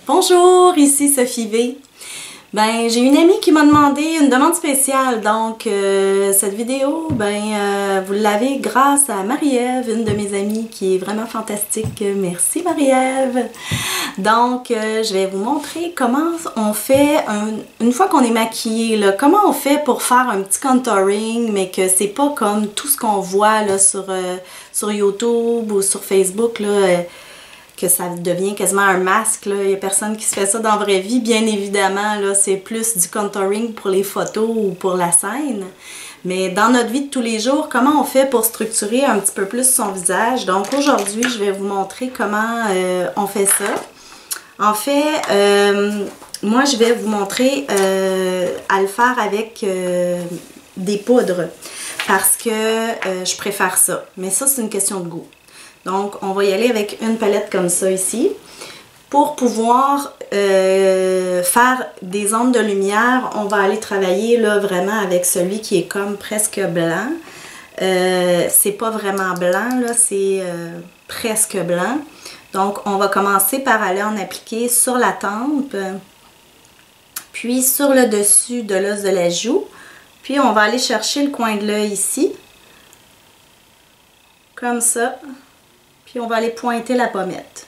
Bonjour, ici Sophie V. J'ai une amie qui m'a demandé une demande spéciale, donc cette vidéo, vous l'avez grâce à Marie-Ève, une de mes amies qui est vraiment fantastique. Merci Marie-Ève! Donc, je vais vous montrer comment on fait, une fois qu'on est maquillé, là, comment on fait pour faire un petit contouring, mais que c'est pas comme tout ce qu'on voit là, sur YouTube ou sur Facebook, là, que ça devient quasiment un masque. Il n'y a personne qui se fait ça dans la vraie vie. Bien évidemment, c'est plus du contouring pour les photos ou pour la scène. Mais dans notre vie de tous les jours, comment on fait pour structurer un petit peu plus son visage? Donc aujourd'hui, je vais vous montrer comment on fait ça. En fait, moi je vais vous montrer à le faire avec des poudres. Parce que je préfère ça. Mais ça, c'est une question de goût. Donc, on va y aller avec une palette comme ça ici. Pour pouvoir faire des ondes de lumière, on va aller travailler là vraiment avec celui qui est comme presque blanc. C'est pas vraiment blanc, là, c'est presque blanc. Donc, on va commencer par aller en appliquer sur la tempe, puis sur le dessus de l'os de la joue. Puis, on va aller chercher le coin de l'œil ici, comme ça. Puis on va aller pointer la pommette.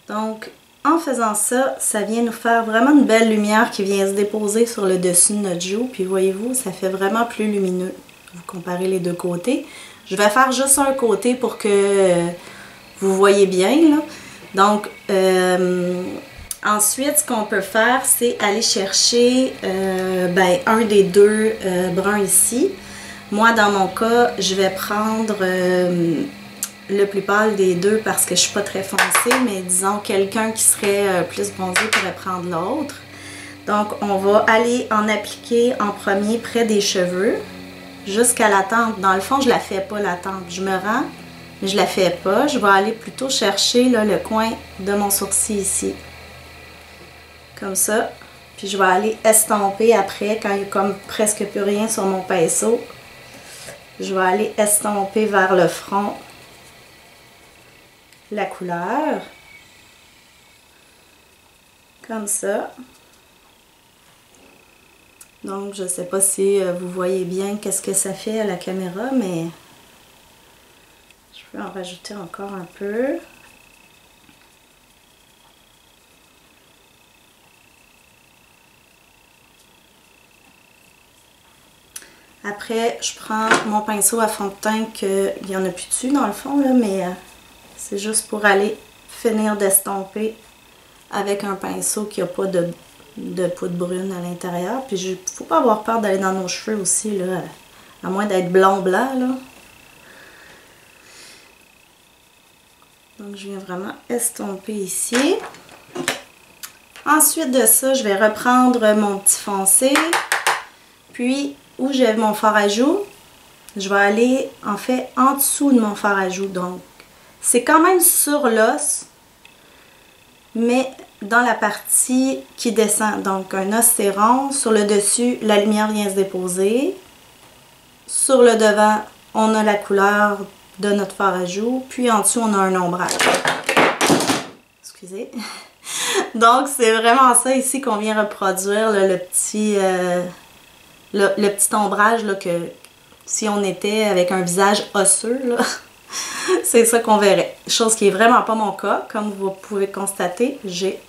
Donc, en faisant ça, ça vient nous faire vraiment une belle lumière qui vient se déposer sur le dessus de notre joue. Puis voyez-vous, ça fait vraiment plus lumineux. Vous comparez les deux côtés. Je vais faire juste un côté pour que vous voyez bien, là. Donc, ensuite, ce qu'on peut faire, c'est aller chercher un des deux bruns ici. Moi, dans mon cas, je vais prendre le plus pâle des deux parce que je suis pas très foncée, mais disons quelqu'un qui serait plus bronzé pourrait prendre l'autre. Donc on va aller en appliquer en premier près des cheveux jusqu'à la tempe. Dans le fond, je la fais pas la tempe, je me rends, mais je la fais pas. Je vais aller plutôt chercher là, le coin de mon sourcil ici. Comme ça. Puis je vais aller estomper après quand il y a comme presque plus rien sur mon pinceau. Je vais aller estomper vers le front la couleur, comme ça. Donc, je ne sais pas si vous voyez bien qu'est-ce que ça fait à la caméra, mais je peux en rajouter encore un peu. Après, je prends mon pinceau à fond de teint qu'il n'y en a plus dessus dans le fond, là, mais c'est juste pour aller finir d'estomper avec un pinceau qui n'a pas de poudre brune à l'intérieur. Puis il ne faut pas avoir peur d'aller dans nos cheveux aussi, là, à moins d'être blond-blanc, là. Donc je viens vraiment estomper ici. Ensuite de ça, je vais reprendre mon petit foncé. Puis, où j'ai mon fard à joues, je vais aller en fait en dessous de mon fard à joues. Donc, c'est quand même sur l'os, mais dans la partie qui descend. Donc, un os c'est rond. Sur le dessus, la lumière vient se déposer. Sur le devant, on a la couleur de notre fard à joues. Puis en dessous, on a un ombrage. Excusez. Donc, c'est vraiment ça ici qu'on vient reproduire, là, le petit ombrage là, que si on était avec un visage osseux, là, c'est ça qu'on verrait. Chose qui est vraiment pas mon cas. Comme vous pouvez constater, j'ai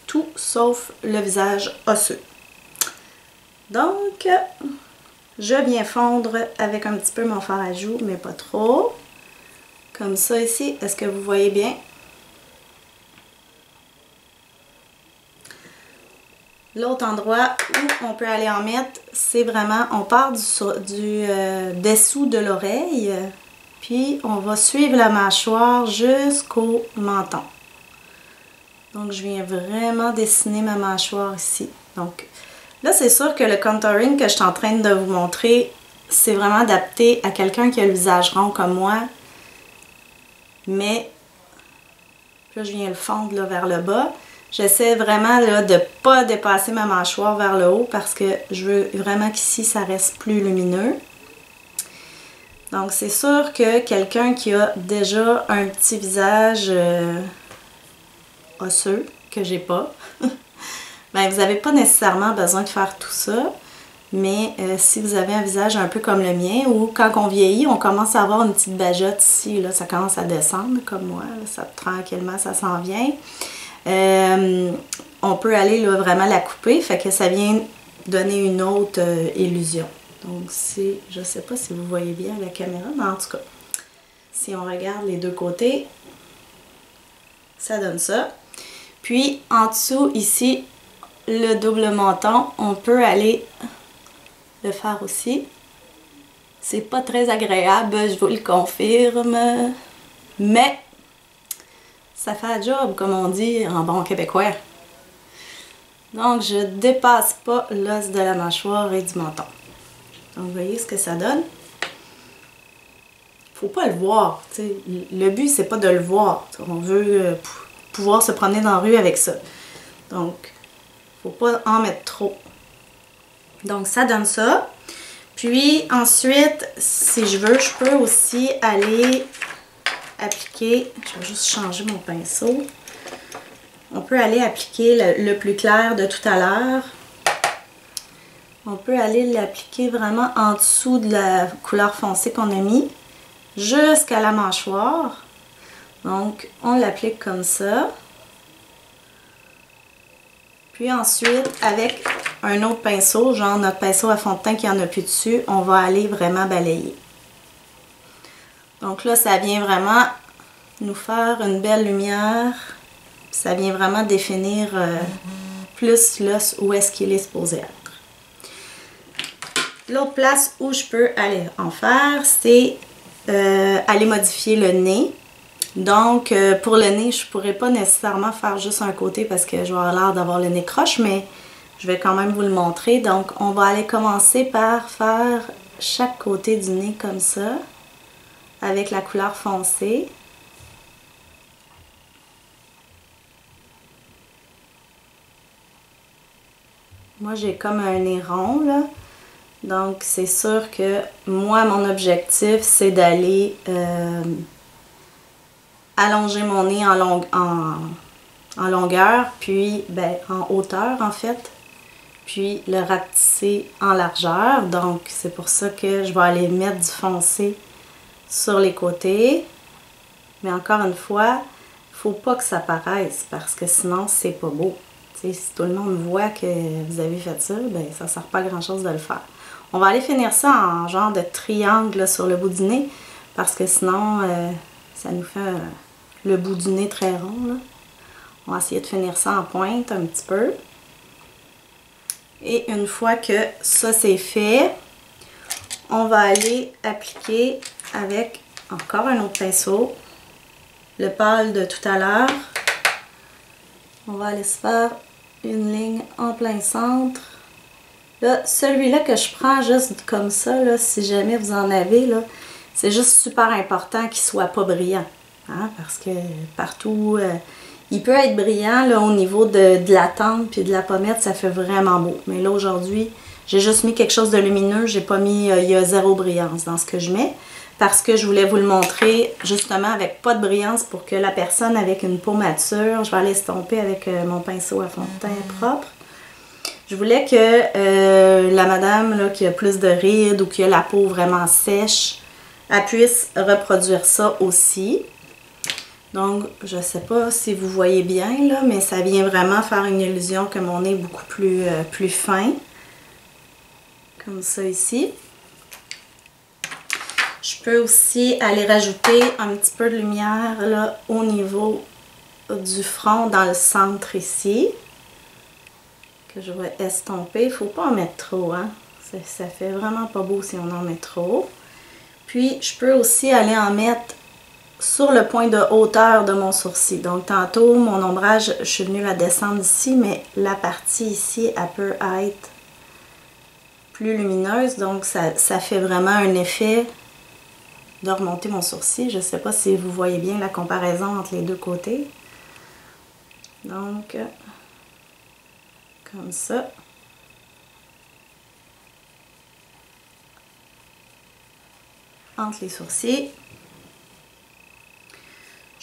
tout sauf le visage osseux. Donc, je viens fondre avec un petit peu mon fard à joues, mais pas trop. Comme ça ici. Est-ce que vous voyez bien? L'autre endroit où on peut aller en mettre, c'est vraiment, on part du dessous de l'oreille. Puis, on va suivre la mâchoire jusqu'au menton. Donc, je viens vraiment dessiner ma mâchoire ici. Donc, là, c'est sûr que le contouring que je suis en train de vous montrer, c'est vraiment adapté à quelqu'un qui a le visage rond comme moi. Mais, là, je viens le fondre là, vers le bas. J'essaie vraiment là, de ne pas dépasser ma mâchoire vers le haut parce que je veux vraiment qu'ici, ça reste plus lumineux. Donc, c'est sûr que quelqu'un qui a déjà un petit visage osseux que j'ai pas, ben vous n'avez pas nécessairement besoin de faire tout ça. Mais si vous avez un visage un peu comme le mien, ou quand on vieillit, on commence à avoir une petite bajotte ici, là, ça commence à descendre comme moi, là, ça tranquillement ça s'en vient. On peut aller là, vraiment la couper, fait que ça vient donner une autre illusion. Donc si, je sais pas si vous voyez bien la caméra, mais en tout cas, si on regarde les deux côtés, ça donne ça. Puis en dessous ici, le double menton, on peut aller le faire aussi. C'est pas très agréable, je vous le confirme, mais ça fait la job, comme on dit en bon québécois. Donc je dépasse pas l'os de la mâchoire et du menton. Donc vous voyez ce que ça donne. Faut pas le voir, t'sais. Le but c'est pas de le voir. On veut pouvoir se promener dans la rue avec ça. Donc faut pas en mettre trop. Donc ça donne ça. Puis ensuite, si je veux, je peux aussi aller appliquer, je vais juste changer mon pinceau. On peut aller appliquer le plus clair de tout à l'heure. On peut aller l'appliquer vraiment en dessous de la couleur foncée qu'on a mis, jusqu'à la mâchoire. Donc, on l'applique comme ça. Puis ensuite, avec un autre pinceau, genre notre pinceau à fond de teint qui en a plus dessus, on va aller vraiment balayer. Donc là, ça vient vraiment nous faire une belle lumière. Ça vient vraiment définir plus l'os où est-ce qu'il est supposé être. L'autre place où je peux aller en faire, c'est aller modifier le nez. Donc, pour le nez, je ne pourrais pas nécessairement faire juste un côté parce que je vais avoir l'air d'avoir le nez croche, mais je vais quand même vous le montrer. Donc, on va aller commencer par faire chaque côté du nez comme ça, avec la couleur foncée. Moi, j'ai comme un nez rond, là. Donc, c'est sûr que moi, mon objectif, c'est d'aller allonger mon nez en longueur, puis en hauteur, en fait. Puis le rapetisser en largeur. Donc, c'est pour ça que je vais aller mettre du foncé sur les côtés. Mais encore une fois, il ne faut pas que ça paraisse parce que sinon, c'est pas beau. T'sais, si tout le monde voit que vous avez fait ça, ben ça ne sert pas à grand chose de le faire. On va aller finir ça en genre de triangle là, sur le bout du nez parce que sinon, ça nous fait le bout du nez très rond. Là. On va essayer de finir ça en pointe un petit peu. Et une fois que ça c'est fait, on va aller appliquer avec encore un autre pinceau, le pâle de tout à l'heure. On va aller se faire une ligne en plein centre. Là, celui-là que je prends juste comme ça, là, si jamais vous en avez, là, c'est juste super important qu'il soit pas brillant. Hein, parce que partout, il peut être brillant là, au niveau de la tempe puis de la pommette, ça fait vraiment beau. Mais là, aujourd'hui, j'ai juste mis quelque chose de lumineux. J'ai pas mis, il y a zéro brillance dans ce que je mets. Parce que je voulais vous le montrer justement avec pas de brillance pour que la personne avec une peau mature, je vais aller estomper avec mon pinceau à fond de teint propre. Je voulais que la madame là, qui a plus de rides ou qui a la peau vraiment sèche, elle puisse reproduire ça aussi. Donc, je ne sais pas si vous voyez bien, là, mais ça vient vraiment faire une illusion que mon nez est beaucoup plus fin. Comme ça ici. Je peux aussi aller rajouter un petit peu de lumière là, au niveau du front, dans le centre ici. Que je vais estomper. Il ne faut pas en mettre trop, hein. Ça fait vraiment pas beau si on en met trop. Puis, je peux aussi aller en mettre sur le point de hauteur de mon sourcil. Donc, tantôt, mon ombrage, je suis venue la descendre ici, mais la partie ici, elle peut être plus lumineuse. Donc, ça fait vraiment un effet de remonter mon sourcil. Je ne sais pas si vous voyez bien la comparaison entre les deux côtés. Donc, comme ça. Entre les sourcils.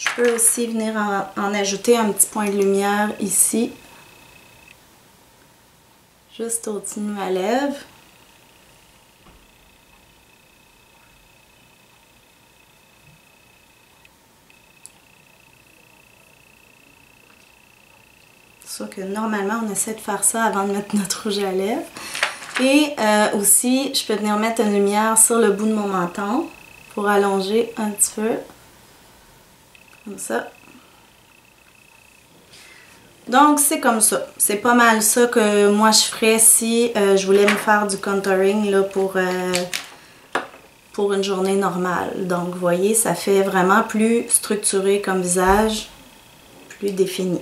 Je peux aussi venir en ajouter un petit point de lumière ici. Juste au-dessus de ma lèvre. C'est sûr que normalement, on essaie de faire ça avant de mettre notre rouge à lèvres. Et aussi, je peux venir mettre une lumière sur le bout de mon menton pour allonger un petit peu. Comme ça. Donc, c'est comme ça. C'est pas mal ça que moi je ferais si je voulais me faire du contouring là, pour une journée normale. Donc, vous voyez, ça fait vraiment plus structuré comme visage, plus défini.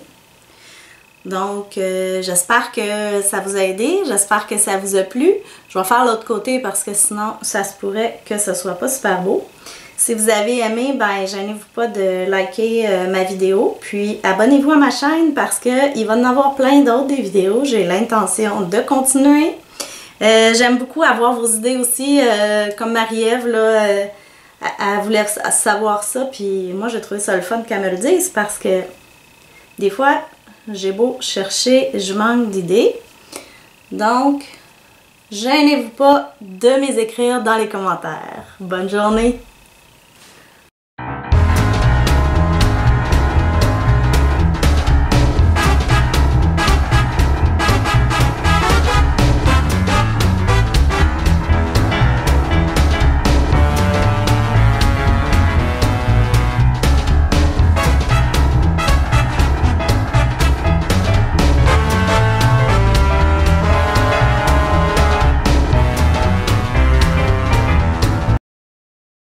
Donc, j'espère que ça vous a aidé, j'espère que ça vous a plu. Je vais faire l'autre côté parce que sinon, ça se pourrait que ce soit pas super beau. Si vous avez aimé, ben gênez-vous pas de liker ma vidéo. Puis abonnez-vous à ma chaîne parce qu'il va y en avoir plein d'autres des vidéos. J'ai l'intention de continuer. J'aime beaucoup avoir vos idées aussi, comme Marie-Ève, là, elle voulait savoir ça. Puis moi, j'ai trouvé ça le fun qu'elle me le dise parce que des fois, j'ai beau chercher, je manque d'idées. Donc, gênez-vous pas de m'écrire dans les commentaires. Bonne journée!